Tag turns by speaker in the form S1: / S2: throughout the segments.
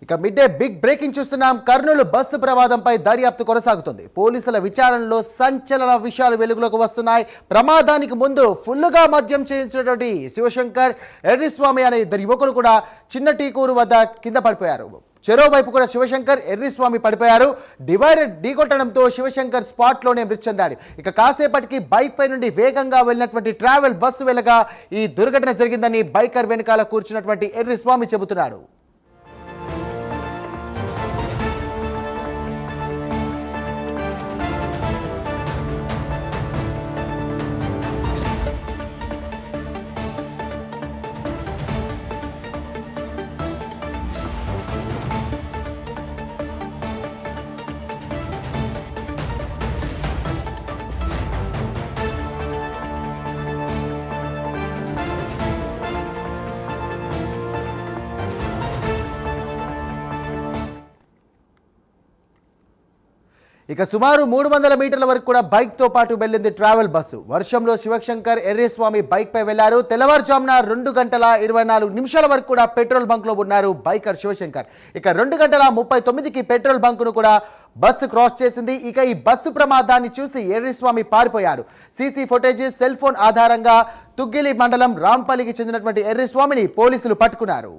S1: ఇక mid day big breaking చూస్తున్నాం. Kurnool bus ప్రమాదంపై దర్యాప్తు కొనసాగుతుంది. పోలీసుల విచారణలో సంచలన విషయాలు వెలుగులోకి వస్తున్నాయి. ప్రమాదానికి ముందు ఫుల్లుగా మద్యం చేయించినటువంటి శివశంకర్, ఎర్రిస్వామి అనే ఇద్దరు యువకులు కూడా చిన్న టీకూరు వద్ద కింద పడిపోయారు. చెరోవైపు కూడా శివశంకర్, ఎర్రిస్వామి పడిపోయారు. డివైడర్ ఢీకొట్టడంతో శివశంకర్ స్పాట్లోనే మృతి చెందాడు. ఇక కాసేపటికి బైక్ పై నుండి వేగంగా వెళ్ళినటువంటి ట్రావెల్ బస్సు వెళ్ళగా ఈ దుర్ఘటన జరిగిందని బైకర్ వెనకాల కూర్చున్నటువంటి ఎర్రిస్వామి చెబుతున్నాడు. ఇక సుమారు 300 మీటర్ల వరకు కూడా బైక్తో పాటు వెళ్ళింది ట్రావెల్ బస్సు. వర్షంలో శివశంకర్, ఎర్రిస్వామి బైక్ పై వెళ్లారు. తెల్లవారుజామున 2 గంటల 24 వరకు కూడా పెట్రోల్ బంక్లో ఉన్నారు బైకర్ శివశంకర్. ఇక 2 గంటల 39కి పెట్రోల్ బంకును కూడా బస్సు క్రాస్ చేసింది. ఇక ఈ బస్సు ప్రమాదాన్ని చూసి ఎర్రిస్వామి పారిపోయాడు. సీసీ ఫుటేజ్, సెల్ ఫోన్ ఆధారంగా తుగ్గిలి మండలం రాంపల్లికి చెందినటువంటి ఎర్రిస్వామిని పోలీసులు పట్టుకున్నారు.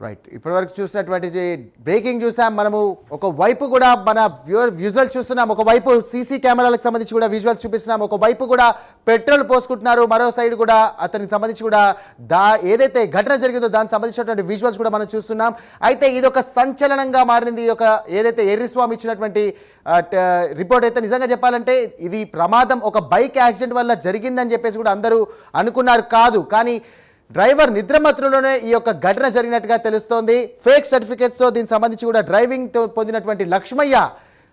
S1: రైట్, ఇప్పటివరకు చూసినటువంటి బ్రేకింగ్ చూసాం మనము. ఒకవైపు కూడా మన విజువల్ చూస్తున్నాం, ఒకవైపు సీసీ కెమెరాలకు సంబంధించి కూడా విజువల్స్ చూపిస్తున్నాం, ఒకవైపు కూడా పెట్రోల్ పోసుకుంటున్నారు, మరో సైడ్ కూడా అతనికి సంబంధించి కూడా ఏదైతే ఘటన జరిగిందో దానికి సంబంధించినటువంటి విజువల్స్ కూడా మనం చూస్తున్నాం. అయితే ఇది ఒక సంచలనంగా మారింది. ఈ యొక్క ఏదైతే ఎర్రిస్వామి ఇచ్చినటువంటి రిపోర్ట్ అయితే నిజంగా చెప్పాలంటే ఇది ప్రమాదం ఒక బైక్ యాక్సిడెంట్ వల్ల జరిగిందని చెప్పేసి కూడా అందరూ అనుకున్నారు. కాదు, కానీ డ్రైవర్ నిద్రమత్తులోనే ఈ యొక్క ఘటన జరిగినట్టుగా తెలుస్తోంది. ఫేక్ సర్టిఫికేట్స్తో దీనికి సంబంధించి కూడా డ్రైవింగ్ పొందినటువంటి లక్ష్మయ్య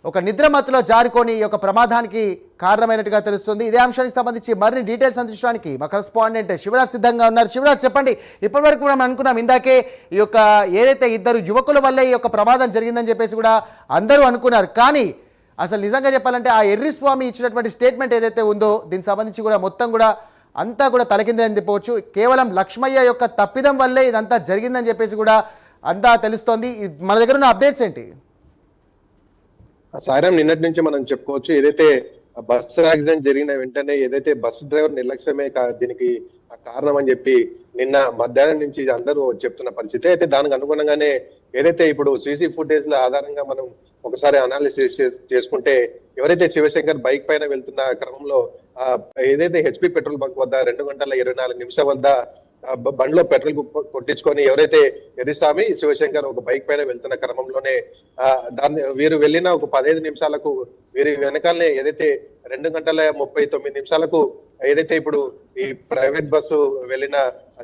S1: ఒక నిద్రమత్తులో జారుకొని ఈ యొక్క ప్రమాదానికి కారణమైనట్టుగా తెలుస్తుంది. ఇదే అంశానికి సంబంధించి మరిన్ని డీటెయిల్స్ అందించడానికి మా కరెస్పాండెంట్ శివరాజ్ సిద్ధంగా ఉన్నారు. శివరాజ్, చెప్పండి, ఇప్పటివరకు కూడా మనం అనుకున్నాం ఇందాకే ఈ యొక్క ఏదైతే ఇద్దరు యువకుల వల్లే ఈ యొక్క ప్రమాదం జరిగిందని చెప్పేసి కూడా అందరూ అనుకున్నారు. కానీ అసలు నిజంగా చెప్పాలంటే ఆ ఎర్రిస్వామి ఇచ్చినటువంటి స్టేట్మెంట్ ఏదైతే ఉందో దీనికి సంబంధించి కూడా మొత్తం కూడా అంతా కూడా తలకిందని చెప్పవచ్చు. కేవలం లక్ష్మయ్య యొక్క తప్పిదం వల్లే ఇదంతా జరిగిందని చెప్పేసి కూడా అంతా తెలుస్తోంది. మన దగ్గర ఉన్న అప్డేట్స్ ఏంటి?
S2: సాయం నిన్నటి నుంచి మనం చెప్పుకోవచ్చు, ఏదైతే బస్సు యాక్సిడెంట్ జరిగిన వెంటనే ఏదైతే బస్సు డ్రైవర్ నిర్లక్ష్యమే దీనికి కారణం అని చెప్పి నిన్న మధ్యాహ్నం నుంచి అందరూ చెప్తున్న పరిస్థితి. అయితే దానికి అనుగుణంగానే ఏదైతే ఇప్పుడు సీసీ ఫుటేజ్ ల ఆధారంగా మనం ఒకసారి అనాలిసిస్ చేసుకుంటే ఎవరైతే శివశంకర్ బైక్ పైన వెళ్తున్న క్రమంలో ఏదైతే హెచ్పి పెట్రోల్ బంక్ వద్ద 2 గంటల 24 నిమిషాల వద్ద బండ్లో పెట్రోల్ కొట్టించుకొని ఎవరైతే ఎర్రిస్వామి, శివశంకర్ ఒక బైక్ పైన వెళ్తున్న క్రమంలోనే వీరు వెళ్ళిన ఒక 15 నిమిషాలకు వీరి వెనకాలనే ఏదైతే 2 గంటల 39 నిమిషాలకు ఏదైతే ఇప్పుడు ఈ ప్రైవేట్ బస్సు వెళ్ళిన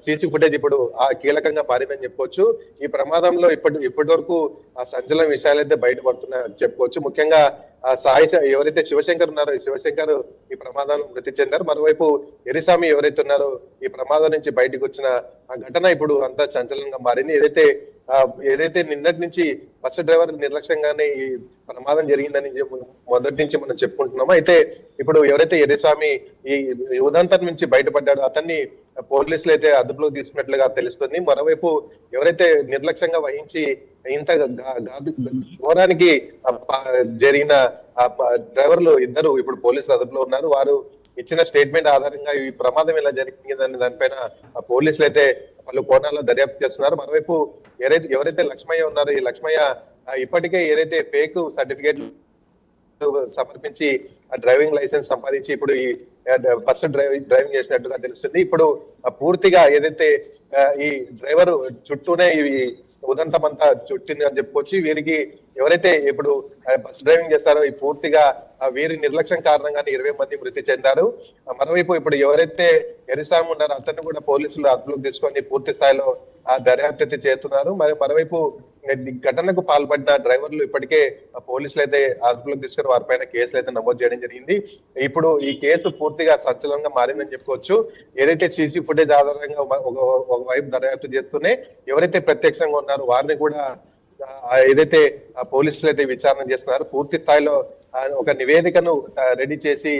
S2: సీసీ ఫుటేజ్ ఇప్పుడు కీలకంగా మారిందని చెప్పుకోవచ్చు. ఈ ప్రమాదంలో ఇప్పటి వరకు సంచలన విషయాలు అయితే బయటపడుతున్నాయని చెప్పుకోవచ్చు. ముఖ్యంగా ఎవరైతే శివశంకర్ ఉన్నారో ఈ శివశంకర్ ఈ ప్రమాదంలో మృతి చెందారు. మరోవైపు ఎర్రిస్వామి ఎవరైతే ఉన్నారో ఈ ప్రమాదం నుంచి బయటకు వచ్చిన ఆ ఘటన ఇప్పుడు అంతా సంచలనంగా మారింది. ఏదైతే నిన్నటి నుంచి బస్సు డ్రైవర్ నిర్లక్ష్యంగానే ఈ ప్రమాదం జరిగిందని మొదటి నుంచి మనం చెప్పుకుంటున్నాము. అయితే ఇప్పుడు ఎవరైతే ఎర్రిస్వామి ఈ ఉదంతం నుంచి బయటపడ్డాడో అతన్ని పోలీసులు అయితే అదుపులో తీసుకున్నట్లుగా తెలుస్తుంది. మరోవైపు ఎవరైతే నిర్లక్ష్యంగా వహించి ఇంత ఘోరానికి జరిగిన డ్రైవర్లు ఇద్దరు ఇప్పుడు పోలీసులు అదుపులో ఉన్నారు. వారు ఇచ్చిన స్టేట్మెంట్ ఆధారంగా ఈ ప్రమాదం ఎలా జరిగిందని దానిపైన పోలీసులు అయితే పలు కోణాల్లో దర్యాప్తు చేస్తున్నారు. మరోవైపు ఎవరైతే లక్ష్మయ్య ఉన్నారో ఈ లక్ష్మయ్య ఇప్పటికే ఏదైతే ఫేక్ సర్టిఫికేట్ సమర్పించి డ్రైవింగ్ లైసెన్స్ సంపాదించి ఇప్పుడు ఈ బస్సు డ్రైవింగ్ చేసినట్టుగా తెలుస్తుంది. ఇప్పుడు పూర్తిగా ఏదైతే ఈ డ్రైవర్ చుట్టూనే ఈ ఉదంతం అంతా చుట్టింది అని చెప్పుకోవచ్చు. వీరికి ఎవరైతే ఇప్పుడు బస్ డ్రైవింగ్ చేస్తారో ఈ పూర్తిగా వీరి నిర్లక్ష్యం కారణంగానే 20 మంది మృతి చెందారు. మరోవైపు ఇప్పుడు ఎవరైతే ఎరిసాము ఉన్నారో అతన్ని కూడా పోలీసులు అదుపులోకి తీసుకొని పూర్తి స్థాయిలో దర్యాప్తు చేస్తున్నారు. మరోవైపు ఘటనకు పాల్పడిన డ్రైవర్లు ఇప్పటికే పోలీసులు అయితే అదుపులోకి తీసుకుని వారిపైన కేసులు అయితే నమోదు చేయడం జరిగింది. ఇప్పుడు ఈ కేసు పూర్తిగా సంచలనంగా మారిందని చెప్పుకోవచ్చు. ఏదైతే సీసీ ఫుటేజ్ ఆధారంగా ఒకవైపు దర్యాప్తు చేస్తూనే ఎవరైతే ప్రత్యక్షంగా ఉన్నారో వారిని కూడా ఏదైతే పోలీసులు అయితే విచారణ చేస్తున్నారు. పూర్తి స్థాయిలో ఒక నివేదికను రెడీ చేసి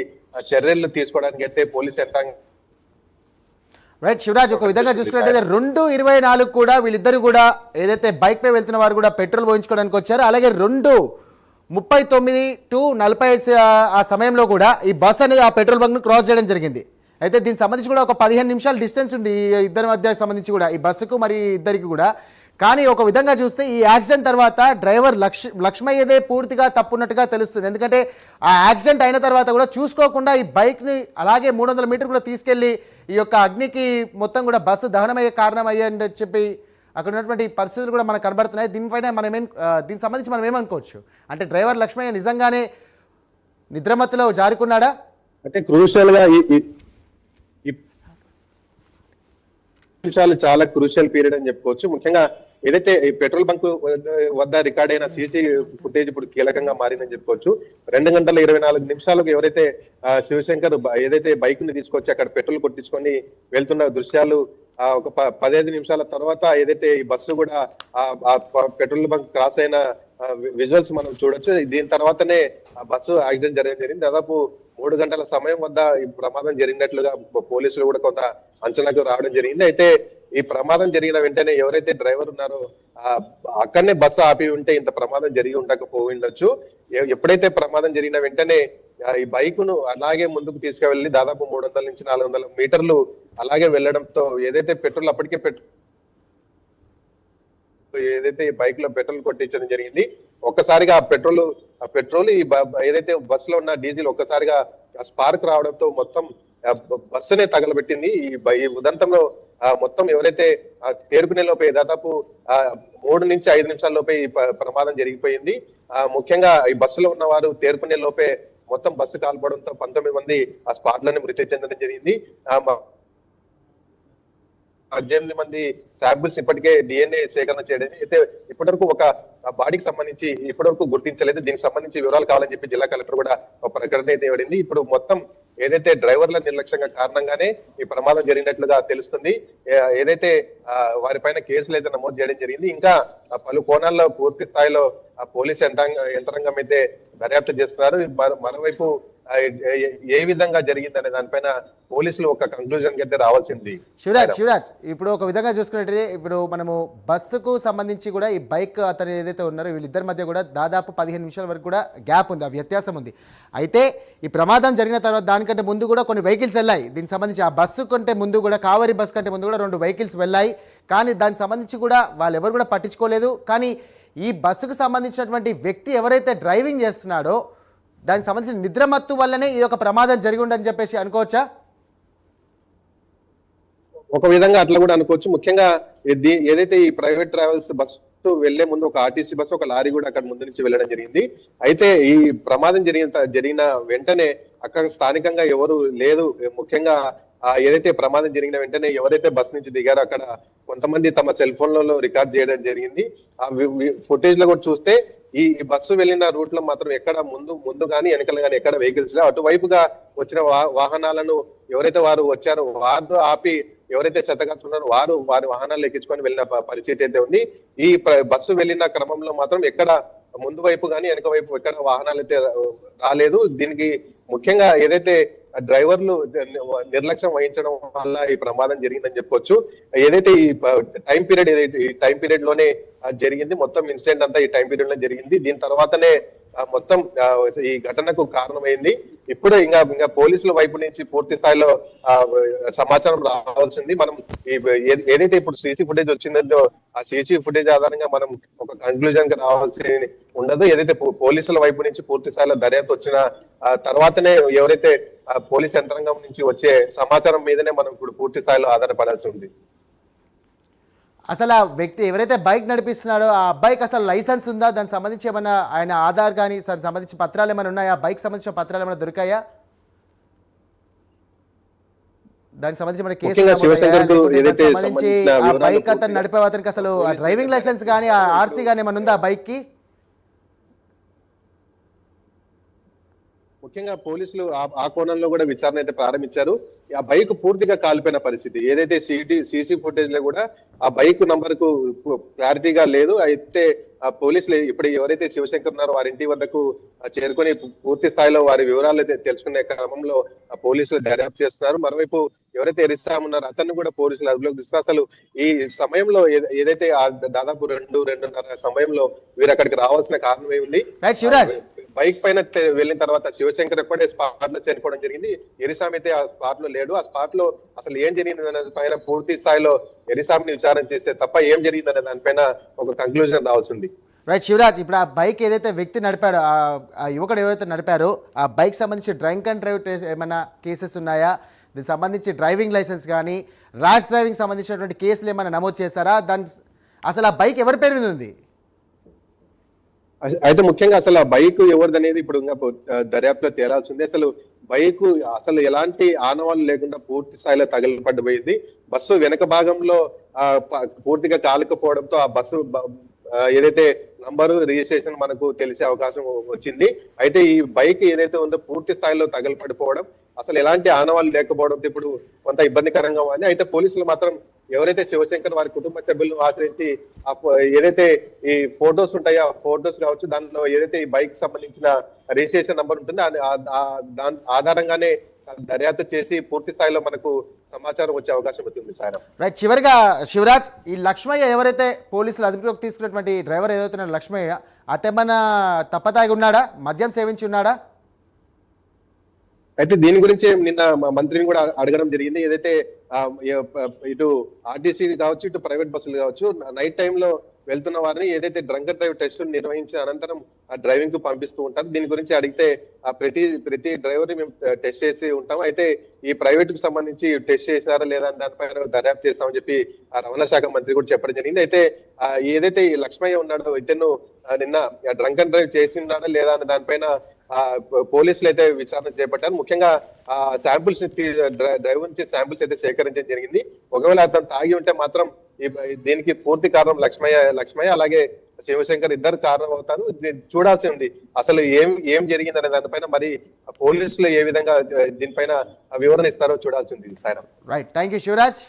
S2: చర్యలు తీసుకోవడానికి అయితే పోలీస్ యంత్రాంగం.
S1: రైట్ శివరాజ్, ఒక విధంగా చూసుకున్నట్టయితే 2:24 కూడా వీళ్ళిద్దరు కూడా ఏదైతే బైక్ పై వెళ్తున్న వారు కూడా పెట్రోల్ పోయించుకోవడానికి వచ్చారు. అలాగే 2:39 to 40 ఆ సమయంలో కూడా ఈ బస్ అనేది ఆ పెట్రోల్ బంక్ ను క్రాస్ చేయడం జరిగింది. అయితే దీనికి సంబంధించి కూడా ఒక 15 నిమిషాల డిస్టెన్స్ ఉంది ఈ ఇద్దరి మధ్య సంబంధించి కూడా, ఈ బస్సుకు మరి ఇద్దరికి కూడా. కానీ ఒక విధంగా చూస్తే ఈ యాక్సిడెంట్ తర్వాత డ్రైవర్ లక్ష్మయ్యదే పూర్తిగా తప్పున్నట్టుగా తెలుస్తుంది. ఎందుకంటే ఆ యాక్సిడెంట్ అయిన తర్వాత కూడా చూసుకోకుండా ఈ బైక్ని అలాగే 300 మీటర్ కూడా తీసుకెళ్ళి ఈ యొక్క అగ్నికి మొత్తం కూడా బస్సు దహనమయ్యే కారణం అయ్యని చెప్పి అక్కడ ఉన్నటువంటి పరిస్థితులు కూడా మనకు కనబడుతున్నాయి. దీనిపైన దీనికి సంబంధించి మనం ఏమనుకోవచ్చు అంటే డ్రైవర్ లక్ష్మయ్య నిజంగానే నిద్రమత్తులో జారుకున్నాడా?
S2: అంటే క్రూషియల్ గా చాలా క్రూషియల్ పీరియడ్ అని చెప్పుకోవచ్చు. ముఖ్యంగా ఏదైతే ఈ పెట్రోల్ బంక్ వద్ద రికార్డ్ అయిన సీసీ ఫుటేజ్ ఇప్పుడు కీలకంగా మారిందని చెప్పుకోవచ్చు. 2 గంటల 24 నిమిషాలకు ఎవరైతే శివశంకర్ ఏదైతే బైక్ ని తీసుకొచ్చి అక్కడ పెట్రోల్ కొట్టించుకొని వెళ్తున్న దృశ్యాలు ఒక 15 నిమిషాల తర్వాత ఏదైతే ఈ బస్సు కూడా పెట్రోల్ బంక్ క్రాస్ అయిన విజువల్స్ మనం చూడొచ్చు. దీని తర్వాతనే ఆ బస్సు యాక్సిడెంట్ జరిగింది. దాదాపు 3 గంటల సమయం వద్ద ఈ ప్రమాదం జరిగినట్లుగా పోలీసులు కూడా కొంత అంచనాకు రావడం జరిగింది. అయితే ఈ ప్రమాదం జరిగిన వెంటనే ఎవరైతే డ్రైవర్ ఉన్నారో అక్కడనే బస్సు ఆపి ఉంటే ఇంత ప్రమాదం జరిగి ఉండకపోయిండొచ్చు. ఎప్పుడైతే ప్రమాదం జరిగిన వెంటనే ఈ బైక్ ను అలాగే ముందుకు తీసుకువెళ్ళి దాదాపు 300 నుంచి 400 మీటర్లు అలాగే వెళ్లడంతో ఏదైతే పెట్రోల్ అప్పటికే ఏదైతే ఈ బైక్ లో పెట్రోల్ కొట్టించడం జరిగింది. ఒక్కసారిగా పెట్రోల్ ఈ ఏదైతే బస్ లో ఉన్న డీజిల్ ఒక్కసారిగా స్పార్క్ రావడంతో మొత్తం బస్సునే తగలబెట్టింది. ఈ ఉదంతంలో మొత్తం ఎవరైతే తేరుకునే లోపే దాదాపు 3 నుంచి 5 నిమిషాల లోపే ఈ ప్రమాదం జరిగిపోయింది. ముఖ్యంగా ఈ బస్సులో ఉన్న వారు తేరుకునే లోపే మొత్తం బస్సు కాల్పడంతో 19 మంది ఆ స్పాట్ లోనే మృతి చెందడం జరిగింది. 18 మంది శాంపిల్స్ ఇప్పటికే డిఎన్ఏ సేకరణ చేయడం అయితే ఇప్పటివరకు ఒక బాడీకి సంబంధించి ఇప్పటివరకు గుర్తించలేదు. దీనికి సంబంధించి వివరాలు కావాలని చెప్పి జిల్లా కలెక్టర్ కూడా ఒక ప్రకటన అయితే ఇవ్వడింది. ఇప్పుడు మొత్తం ఏదైతే డ్రైవర్ల నిర్లక్ష్యంగా కారణంగానే ఈ ప్రమాదం జరిగినట్లుగా తెలుస్తుంది. ఏదైతే వారిపైన కేసులు అయితే నమోదు చేయడం జరిగింది. ఇంకా పలు కోణాల్లో పూర్తి స్థాయిలో పోలీస్ యంత్రాంగం అయితే దర్యాప్తు చేస్తున్నారు. మరోవైపు ఏ విధంగా జరిగిందనే దానిపైన పోలీసులు ఒక కంక్లూజన్ అయితే రావాల్సింది.
S1: శివరాజ్ ఇప్పుడు ఒక విధంగా చూసుకున్నట్లయితే ఇప్పుడు మనము బస్సుకు సంబంధించి కూడా ఈ బైక్ అతను ఏదైతే ఉన్నారో వీళ్ళిద్దరి మధ్య కూడా దాదాపు 15 నిమిషాల వరకు కూడా గ్యాప్ ఉంది, ఆ వ్యత్యాసం ఉంది. అయితే ఈ ప్రమాదం జరిగిన తర్వాత దానికంటే ముందు కూడా కొన్ని వెహికల్స్ వెళ్ళాయి. దీనికి సంబంధించి ఆ బస్సు కంటే ముందు కూడా కావేరీ బస్ కంటే ముందు కూడా 2 వెహికల్స్ వెళ్ళాయి. కానీ దానికి సంబంధించి కూడా వాళ్ళు ఎవరు కూడా పట్టించుకోలేదు. కానీ ఈ బస్సుకు సంబంధించినటువంటి వ్యక్తి ఎవరైతే డ్రైవింగ్ చేస్తున్నాడో దానికి సంబంధించిన నిద్రమత్తు వల్లనే ఈ యొక్క ప్రమాదం జరిగి ఉండని చెప్పేసి అనుకోవచ్చా?
S2: ఒక విధంగా అట్లా కూడా అనుకోవచ్చు. ముఖ్యంగా ఏదైతే ఈ ప్రైవేట్ ట్రావెల్స్ బస్సు వెళ్లే ముందు ఒక ఆర్టీసీ బస్సు ఒక లారీ కూడా అక్కడ ముందు నుంచి వెళ్ళడం జరిగింది. అయితే ఈ ప్రమాదం జరిగిన వెంటనే అక్కడ స్థానికంగా ఎవరు లేదు. ముఖ్యంగా ఏదైతే ప్రమాదం జరిగిన వెంటనే ఎవరైతే బస్ నుంచి దిగారో అక్కడ కొంతమంది తమ సెల్ ఫోన్లలో రికార్డ్ చేయడం జరిగింది. ఆ ఫుటేజ్ లో కూడా చూస్తే ఈ బస్సు వెళ్ళిన రూట్ లో మాత్రం ఎక్కడ ముందు కానీ వెనకాల కానీ ఎక్కడ వెహికల్స్ లేవు. అటువైపుగా వచ్చిన వాహనాలను ఎవరైతే వారు వచ్చారో వారు ఆపి ఎవరైతే చెత్తగాస్తున్నారో వారి వాహనాలు ఎక్కించుకొని వెళ్ళిన పరిస్థితి అయితే ఉంది. ఈ బస్సు వెళ్ళిన క్రమంలో మాత్రం ఎక్కడ ముందు వైపు కానీ వెనక వైపు ఎక్కడ వాహనాలు అయితే రాలేదు. దీనికి ముఖ్యంగా ఏదైతే డ్రైవర్లు నిర్లక్ష్యం వహించడం వల్ల ఈ ప్రమాదం జరిగిందని చెప్పుకోవచ్చు. ఏదైతే ఈ టైం పీరియడ్ లోనే జరిగింది, మొత్తం ఇన్సిడెంట్ అంతా ఈ టైం పీరియడ్ లో జరిగింది. దీని తర్వాతనే మొత్తం ఈ ఘటనకు కారణమైంది. ఇప్పుడు ఇంకా పోలీసుల వైపు నుంచి పూర్తి స్థాయిలో సమాచారం రావాల్సింది. మనం ఏదైతే ఇప్పుడు సీసీ ఫుటేజ్ వచ్చిందో ఆ సీసీ ఫుటేజ్ ఆధారంగా మనం ఒక కంక్లూజన్ కి ఉండదు. ఏదైతే పోలీసుల వైపు నుంచి పూర్తి స్థాయిలో దర్యాప్తు వచ్చిన తర్వాతనే ఎవరైతే పోలీస్ యంత్రాంగం నుంచి వచ్చే సమాచారం మీదనే మనం ఇప్పుడు పూర్తి స్థాయిలో ఆధారపడాల్సి ఉంది.
S1: అసలు ఆ వ్యక్తి ఎవరైతే బైక్ నడిపిస్తున్నాడో ఆ అబ్బాయికి అసలు లైసెన్స్ ఉందా? దానికి సంబంధించి ఏమైనా ఆయన ఆధార్ కానీ సంబంధించిన పత్రాలు ఏమైనా ఉన్నాయా? బైక్ సంబంధించిన పత్రాలు ఏమైనా దొరికాయా? దానికి సంబంధించి మన కేసు సంబంధించి ఆ బైక్ అతను నడిపే అతనికి అసలు డ్రైవింగ్ లైసెన్స్ కానీ ఆ ఆర్సీ కానీ ఏమైనా ఉందా ఆ బైక్ కి?
S2: ముఖ్యంగా పోలీసులు ఆ కోణంలో కూడా విచారణ అయితే ప్రారంభించారు. ఆ బైక్ పూర్తిగా కాలిపోయిన పరిస్థితి, ఏదైతే సీసీ ఫుటేజ్ లో కూడా ఆ బైక్ నంబర్ కు క్లారిటీగా లేదు. అయితే ఆ పోలీసులు ఇప్పుడు ఎవరైతే శివశంకర్ ఉన్నారో వారి ఇంటి వద్దకు చేరుకొని పూర్తి స్థాయిలో వారి వివరాలు అయితే తెలుసుకునే క్రమంలో ఆ పోలీసులు దర్యాప్తు చేస్తున్నారు. మరోవైపు ఎవరైతే ఎరిస్తాం ఉన్నారో అతన్ని కూడా పోలీసులు అదుపులోకి తీసుకున్నారు. అసలు ఈ సమయంలో ఏదైతే దాదాపు 2-2:30 సమయంలో వీరు అక్కడికి రావాల్సిన కారణం ఏముంది? బైక్ పైన వెళ్ళిన తర్వాత శివశంకర్ ఒక్కడే స్పాట్ లో చనిపోవడం జరిగింది. ఎరిసామి అయితే ఆ స్పాట్ లో లేడు. ఆ స్పాట్ లో అసలు ఏం జరిగింది అనే పైన పూర్తి స్థాయిలో ఎరిసామిని విచారణ చేస్తే తప్ప ఏం జరిగింది అనే దానిపైన ఒక కంక్లూజన్ రావాల్సింది.
S1: రైట్ శివరాజ్, ఇప్పుడు ఆ బైక్ ఏదైతే వ్యక్తి నడిపాడో ఆ యువకుడు ఎవరైతే నడిపారో ఆ బైక్ సంబంధించి డ్రంక్ అండ్ డ్రైవ్ ఏమైనా కేసెస్ ఉన్నాయా? దీనికి సంబంధించి డ్రైవింగ్ లైసెన్స్ కానీ ర్యాష్ డ్రైవింగ్ సంబంధించినటువంటి కేసులు ఏమైనా నమోదు చేశారా? అసలు ఆ బైక్ ఎవరి పేరు మీద ఉంది?
S2: అయితే ముఖ్యంగా అసలు ఆ బైక్ ఎవరిది అనేది ఇప్పుడు ఇంకా దర్యాప్తులో తేలాల్సింది. అసలు బైక్ అసలు ఎలాంటి ఆనవాళ్ళు లేకుండా పూర్తి స్థాయిలో తగలపడిపోయింది. బస్సు వెనక భాగంలో పూర్తిగా కాలుకపోవడంతో ఆ బస్సు ఏదైతే నంబరు రిజిస్ట్రేషన్ మనకు తెలిసే అవకాశం వచ్చింది. అయితే ఈ బైక్ ఏదైతే ఉందో పూర్తి స్థాయిలో తగలపడిపోవడం, అసలు ఎలాంటి ఆనవాళ్ళు లేకపోవడంతో ఇప్పుడు కొంత ఇబ్బందికరంగా ఉంది. అయితే పోలీసులు మాత్రం ఎవరైతే శివశంకర్ వారి కుటుంబ సభ్యులను ఆశ్రయించి ఏదైతే ఈ ఫొటోస్ ఉంటాయో ఆ ఫొటోస్ కావచ్చు, దానిలో ఏదైతే ఈ బైక్ సంబంధించిన రిజిస్ట్రేషన్ నంబర్ ఉంటుందో దాని ఆధారంగానే దర్యాప్తు చేసి పూర్తి స్థాయిలో మనకు సమాచారం వచ్చే అవకాశం ఉంటుంది. సార్
S1: రైట్, చివరిగా శివరాజ్, ఈ లక్ష్మయ్య ఎవరైతే పోలీసులు అదుపులోకి తీసుకున్నటువంటి డ్రైవర్ ఏదైతే లక్ష్మయ్య అతేమన్నా తప్పతాగి ఉన్నాడా? మద్యం సేవించి ఉన్నాడా?
S2: అయితే దీని గురించి నిన్న మంత్రిని కూడా అడగడం జరిగింది. ఏదైతే ఇటు ఆర్టీసీ కావచ్చు, ఇటు ప్రైవేట్ బస్సులు కావచ్చు, నైట్ టైంలో వెళ్తున్న వారిని ఏదైతే డ్రంక్ అండ్ డ్రైవ్ టెస్ట్ నిర్వహించిన అనంతరం ఆ డ్రైవింగ్ కు పంపిస్తూ ఉంటారు. దీని గురించి అడిగితే ప్రతి డ్రైవర్ ని మేము టెస్ట్ చేసి ఉంటాం. అయితే ఈ ప్రైవేట్ కు సంబంధించి టెస్ట్ చేసినారా లేదా దానిపైన దర్యాప్తు చేస్తామని చెప్పి ఆ రవాణా శాఖ మంత్రి కూడా చెప్పడం జరిగింది. అయితే ఏదైతే ఈ లక్ష్మయ్య ఉన్నాడో ఇతను నిన్న డ్రంక్ అండ్ డ్రైవ్ చేసి ఉన్నాడా లేదా అనే దానిపైన పోలీసులు అయితే విచారణ చేపట్టారు. ముఖ్యంగా శాంపుల్స్ డ్రైవర్ నుంచి శాంపుల్స్ అయితే సేకరించడం జరిగింది. ఒకవేళ అతను తాగి ఉంటే మాత్రం దీనికి పూర్తి కారణం లక్ష్మయ్య అలాగే శివశంకర్ ఇద్దరు కారణం అవుతారు. చూడాల్సి ఉంది అసలు ఏం జరిగింది అనే దానిపైన మరి పోలీసులు ఏ విధంగా దీనిపైన వివరణ ఇస్తారో చూడాల్సి ఉంది. Sairam.
S1: Right, thank you Shivraj.